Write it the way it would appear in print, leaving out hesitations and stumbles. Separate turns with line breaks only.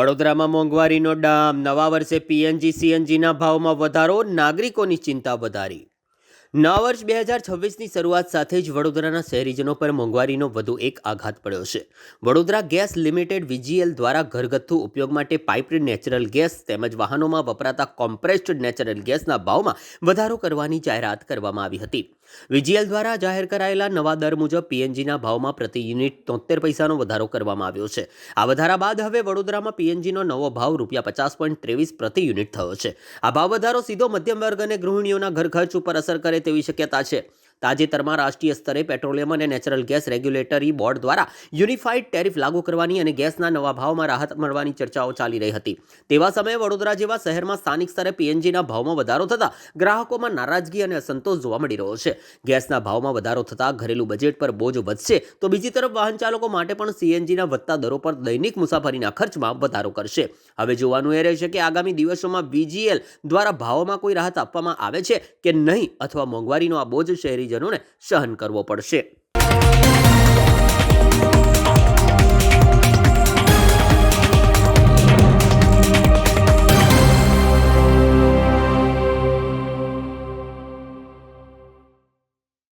વડોદરામાં મોંઘવારીનો ડામ, નવા વર્ષે પીએનજી સીએનજીના ભાવમાં વધારો, નાગરિકોની ચિંતા વધારી। નવા વર્ષ 2026ની શરૂઆત સાથે જ વડોદરાના શહેરીજનો પર મોંઘવારીનો વધુ એક આઘાત પડ્યો છે। વડોદરા ગેસ લિમિટેડ વીજીએલ દ્વારા ઘરગથ્થુ ઉપયોગ માટે પાઇપ્ડ નેચરલ ગેસ તેમજ વાહનોમાં વપરાતા કોમ્પ્રેસ્ડ નેચરલ ગેસના ભાવમાં વધારો કરવાની જાહેરાત કરવામાં આવી હતી। વીજીએલ દ્વારા જાહેર કરાયેલા નવા દર મુજબ પીએનજીના ભાવમાં પ્રતિ યુનિટ 73 પૈસાનો વધારો કરવામાં આવ્યો છે। આ વધારા બાદ હવે વડોદરામાં પીએનજીનો નવો ભાવ ₹50.23 પ્રતિ યુનિટ થયો છે। આ ભાવ વધારો સીધો મધ્યમ વર્ગ અને ગૃહિણીઓના ઘર ખર્ચ ઉપર અસર કરે તેવી શક્યતા છે। તાજેતરમાં રાષ્ટ્રીય સ્તરે પેટ્રોલિયમ અને નેચરલ ગેસ રેગ્યુલેટરી બોર્ડ દ્વારા યુનિફાઇડ ટેરિફ લાગુ કરવાની અને ગેસના નવા ભાવમાં રાહત મળવાની ચર્ચાઓ ચાલી રહી હતી। તેવા સમયે વડોદરા જેવા શહેરમાં સ્થાનિક સ્તરે પીએનજીના ભાવમાં વધારો થતાં ગ્રાહકોમાં નારાજગી અને અસંતોષ જોવા મળી રહ્યો છે। ગેસના ભાવમાં વધારો થતાં ઘરેલું બજેટ પર બોજ વધશે તો બીજી તરફ વાહન ચાલકો માટે પણ સીએનજીના વધતા દરો પર દૈનિક મુસાફરીના ખર્ચમાં વધારો કરશે। હવે જોવાનું એ રહેશે કે આગામી દિવસોમાં વીજીએલ દ્વારા ભાવોમાં કોઈ રાહત આપવામાં આવે છે કે નહીં, અથવા મોંઘવારીનો આ બોજ શહેરીજનોને સહન કરવો પડશે।